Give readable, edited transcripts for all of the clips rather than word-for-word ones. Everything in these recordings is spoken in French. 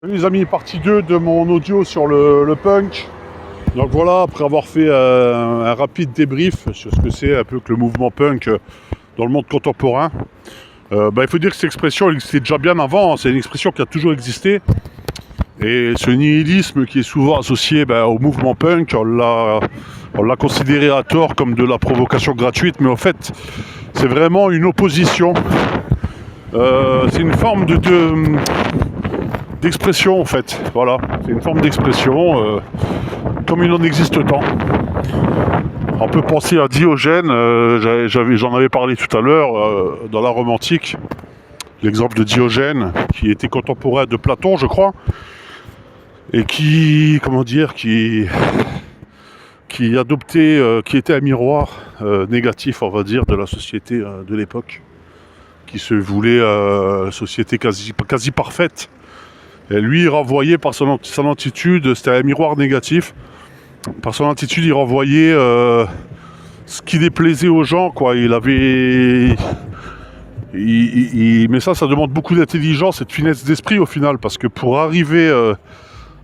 Salut les amis, partie 2 de mon audio sur le punk. Donc voilà, après avoir fait un rapide débrief sur ce que c'est un peu que le mouvement punk dans le monde contemporain, il faut dire que cette expression elle existait déjà bien avant, hein. C'est une expression qui a toujours existé. Et ce nihilisme qui est souvent associé au mouvement punk, on l'a considéré à tort comme de la provocation gratuite, mais en fait c'est vraiment une opposition. C'est une forme d'expression en fait, voilà, c'est une forme d'expression comme il en existe tant. On peut penser à Diogène, j'en avais parlé tout à l'heure dans la Rome antique, l'exemple de Diogène qui était contemporain de Platon je crois, et qui adoptait, qui était un miroir négatif on va dire de la société de l'époque, qui se voulait société quasi parfaite. Et lui, il renvoyait par son attitude, c'était un miroir négatif. Par son attitude, il renvoyait ce qui déplaisait aux gens, quoi. Mais ça demande beaucoup d'intelligence et de finesse d'esprit au final, parce que pour arriver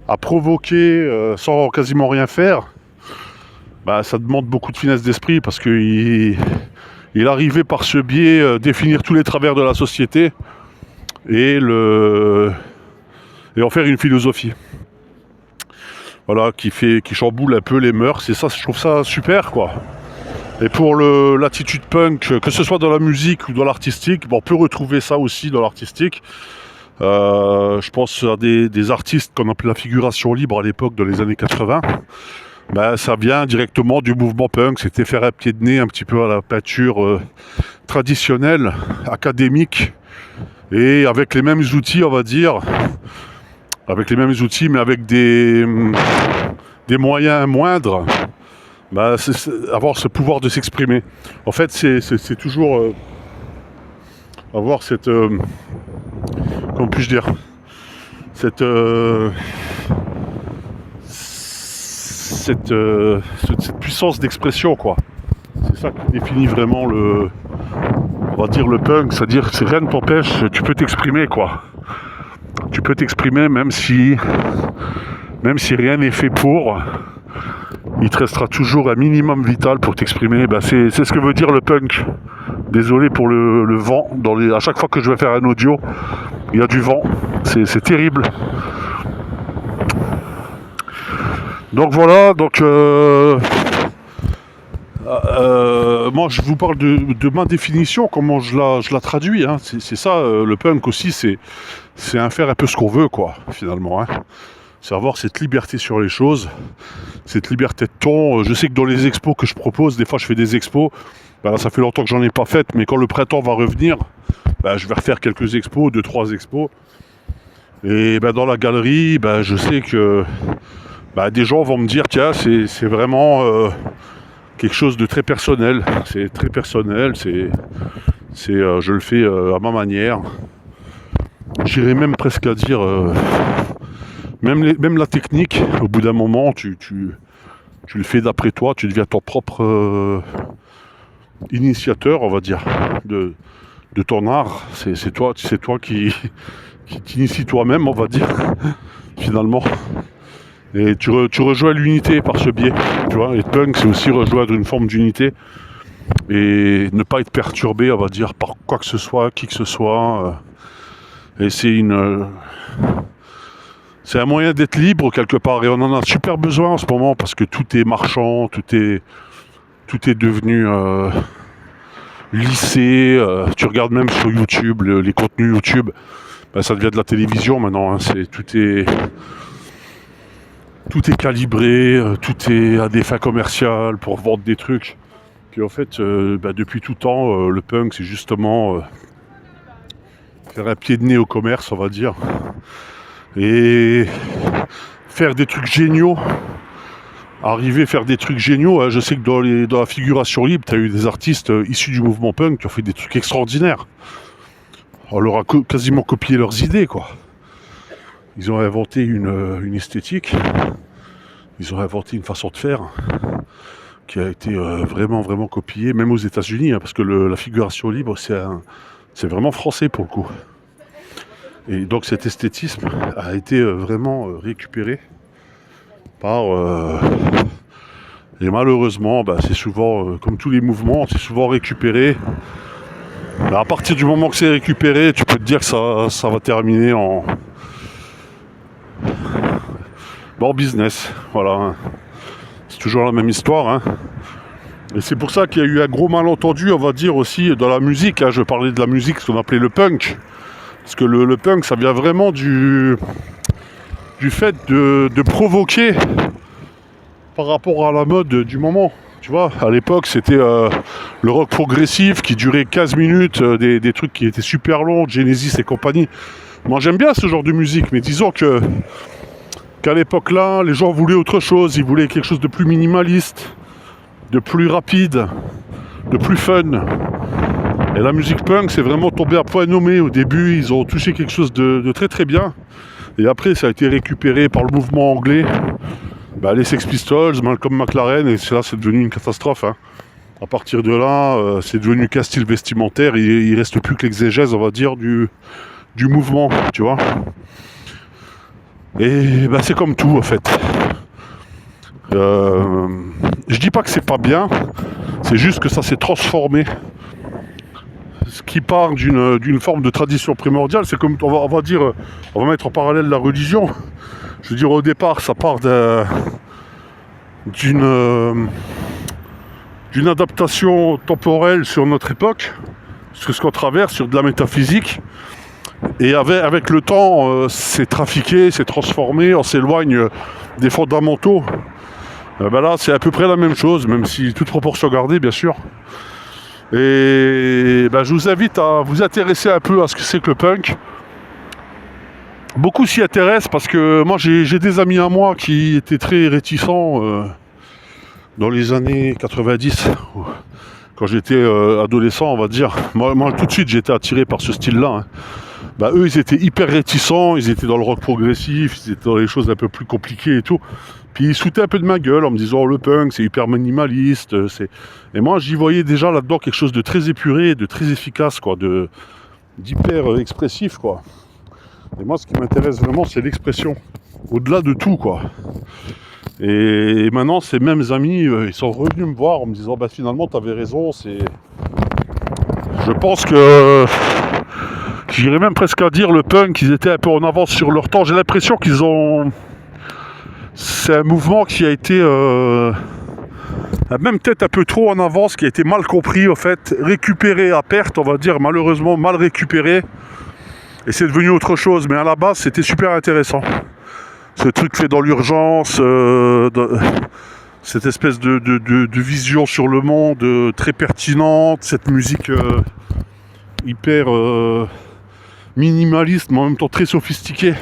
à provoquer sans quasiment rien faire, ça demande beaucoup de finesse d'esprit, parce qu'il arrivait par ce biais définir tous les travers de la société et en faire une philosophie. Voilà, qui chamboule un peu les mœurs, et ça, je trouve ça super, quoi. Et pour l'attitude punk, que ce soit dans la musique ou dans l'artistique, on peut retrouver ça aussi dans l'artistique. Je pense à des artistes qu'on appelait la figuration libre à l'époque, dans les années 80. Ça vient directement du mouvement punk, c'était faire un pied de nez un petit peu à la peinture traditionnelle, académique, et avec les mêmes outils, on va dire, mais avec des moyens moindres, c'est avoir ce pouvoir de s'exprimer. En fait, c'est toujours avoir cette... comment puis-je dire, cette puissance d'expression, quoi. C'est ça qui définit vraiment on va dire le punk, c'est-à-dire que rien ne t'empêche, tu peux t'exprimer, quoi. Tu peux t'exprimer même si rien n'est fait pour. Il te restera toujours un minimum vital pour t'exprimer. C'est ce que veut dire le punk. Désolé pour le vent. À chaque fois que je vais faire un audio, il y a du vent. C'est terrible. Donc voilà. Moi, je vous parle de ma définition, comment je la traduis. Hein. C'est ça, le punk aussi, c'est faire un peu ce qu'on veut, quoi, finalement. Hein. C'est avoir cette liberté sur les choses, cette liberté de ton. Je sais que dans les expos que je propose, des fois je fais des expos, là, ça fait longtemps que j'en ai pas fait, mais quand le printemps va revenir, je vais refaire quelques expos, 2-3 expos. Et dans la galerie, je sais que des gens vont me dire, tiens, c'est vraiment quelque chose de très personnel. C'est très personnel, je le fais à ma manière. J'irais même presque à dire... Même la technique, au bout d'un moment, tu le fais d'après toi, tu deviens ton propre initiateur, on va dire, de ton art. C'est toi qui t'initie toi-même, on va dire, finalement. Et tu rejoins l'unité par ce biais, tu vois. Et punk, c'est aussi rejoindre une forme d'unité et ne pas être perturbé, on va dire, par quoi que ce soit, qui que ce soit. Et c'est un moyen d'être libre quelque part, et on en a super besoin en ce moment parce que tout est marchand, tout est devenu lissé. Tu regardes même sur YouTube, les contenus YouTube, ça devient de la télévision maintenant. Hein, tout est calibré, tout est à des fins commerciales pour vendre des trucs. Puis en fait, depuis tout temps, le punk c'est justement faire un pied de nez au commerce, on va dire. Et faire des trucs géniaux, arriver à faire des trucs géniaux. Hein. Je sais que dans la figuration libre, tu as eu des artistes issus du mouvement punk qui ont fait des trucs extraordinaires. On leur a quasiment copié leurs idées, quoi. Ils ont inventé une esthétique, ils ont inventé une façon de faire qui a été vraiment, vraiment copiée, même aux États-Unis, hein, parce que la figuration libre, c'est vraiment français pour le coup. Et donc cet esthétisme a été vraiment récupéré par... et malheureusement, c'est souvent, comme tous les mouvements, c'est souvent récupéré. Mais à partir du moment que c'est récupéré, tu peux te dire que ça va terminer en business. Voilà. C'est toujours la même histoire. Hein. Et c'est pour ça qu'il y a eu un gros malentendu, on va dire aussi, dans la musique. Hein. Je parlais de la musique, ce qu'on appelait le punk. Parce que le punk, ça vient vraiment du fait de provoquer par rapport à la mode du moment. Tu vois, à l'époque, c'était le rock progressif qui durait 15 minutes, des trucs qui étaient super longs, Genesis et compagnie. Moi, j'aime bien ce genre de musique, mais disons qu'à l'époque là, les gens voulaient autre chose. Ils voulaient quelque chose de plus minimaliste, de plus rapide, de plus fun. Et la musique punk, c'est vraiment tombé à point nommé. Au début, ils ont touché quelque chose de très très bien. Et après, ça a été récupéré par le mouvement anglais. Les Sex Pistols, Malcolm McLaren, et là, c'est devenu une catastrophe. Hein. À partir de là, c'est devenu qu'un style vestimentaire. Il reste plus que l'exégèse, on va dire, du mouvement, tu vois. Et c'est comme tout, en fait. Je dis pas que c'est pas bien, c'est juste que ça s'est transformé. Ce qui part d'une forme de tradition primordiale, c'est comme on va dire, on va mettre en parallèle la religion. Je veux dire, au départ, ça part d'une adaptation temporelle sur notre époque, sur ce qu'on traverse, sur de la métaphysique. Et avec le temps, c'est trafiqué, c'est transformé, on s'éloigne des fondamentaux. Là, c'est à peu près la même chose, même si toute proportion gardée, bien sûr. Et je vous invite à vous intéresser un peu à ce que c'est que le punk. Beaucoup s'y intéressent parce que moi, j'ai des amis à moi qui étaient très réticents dans les années 90, quand j'étais adolescent, on va dire. Moi, tout de suite, j'ai été attiré par ce style-là. Hein. Eux, ils étaient hyper réticents, ils étaient dans le rock progressif, ils étaient dans les choses un peu plus compliquées et tout. Puis ils sautaient un peu de ma gueule en me disant le punk c'est hyper minimaliste. Et moi j'y voyais déjà là-dedans quelque chose de très épuré, de très efficace, quoi, d'hyper expressif, quoi. Et moi ce qui m'intéresse vraiment c'est l'expression, au-delà de tout, quoi. Et maintenant ces mêmes amis, ils sont revenus me voir en me disant finalement t'avais raison, je pense que j'irais même presque à dire le punk, ils étaient un peu en avance sur leur temps. J'ai l'impression c'est un mouvement qui a été même peut-être un peu trop en avance, qui a été mal compris, en fait, récupéré à perte, on va dire, malheureusement mal récupéré, et c'est devenu autre chose. Mais à la base, c'était super intéressant. Ce truc fait dans l'urgence, cette espèce de vision sur le monde très pertinente, cette musique hyper minimaliste, mais en même temps très sophistiquée.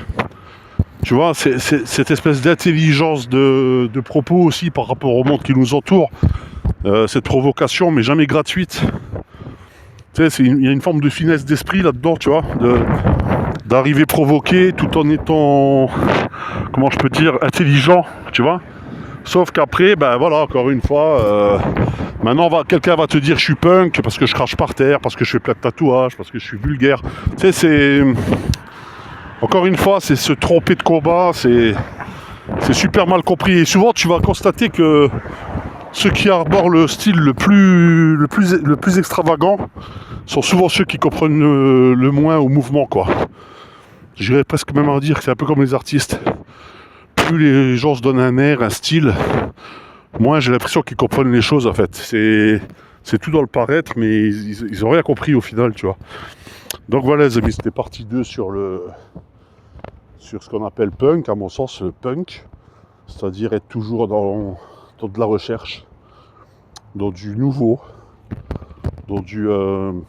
Tu vois, c'est cette espèce d'intelligence de propos aussi par rapport au monde qui nous entoure. Cette provocation, mais jamais gratuite. Tu sais, il y a une forme de finesse d'esprit là-dedans, tu vois, d'arriver provoquer tout en étant, comment je peux dire, intelligent, tu vois. Sauf qu'après, voilà, encore une fois, maintenant quelqu'un va te dire je suis punk parce que je crache par terre, parce que je fais plein de tatouages, parce que je suis vulgaire. Tu sais, c'est... Encore une fois, c'est se tromper de combat, c'est super mal compris. Et souvent, tu vas constater que ceux qui arborent le style le plus extravagant sont souvent ceux qui comprennent le moins au mouvement, quoi. J'irais presque même à dire que c'est un peu comme les artistes. Plus les gens se donnent un air, un style, moins j'ai l'impression qu'ils comprennent les choses, en fait. C'est tout dans le paraître, mais ils ont rien compris au final, tu vois. Donc voilà les amis, c'était partie 2 sur ce qu'on appelle punk, à mon sens le punk, c'est-à-dire être toujours dans de la recherche, dans du nouveau, dans du on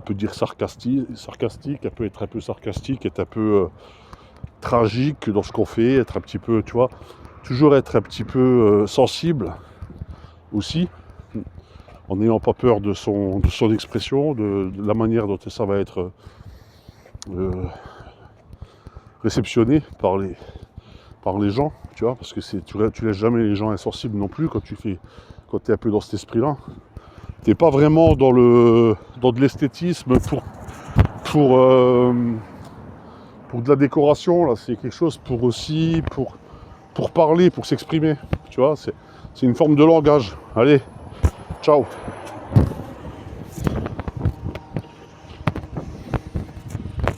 peut dire sarcastique, elle peut être un peu sarcastique, être un peu tragique dans ce qu'on fait, être un petit peu, tu vois, toujours être un petit peu sensible aussi, en n'ayant pas peur de son expression, de la manière dont ça va être réceptionné par les gens, tu vois, parce que tu laisses jamais les gens insensibles non plus quand tu es un peu dans cet esprit-là. T'es pas vraiment dans de l'esthétisme pour de la décoration, là, c'est quelque chose pour aussi, pour parler, pour s'exprimer. Tu vois, c'est une forme de langage. Allez, ciao.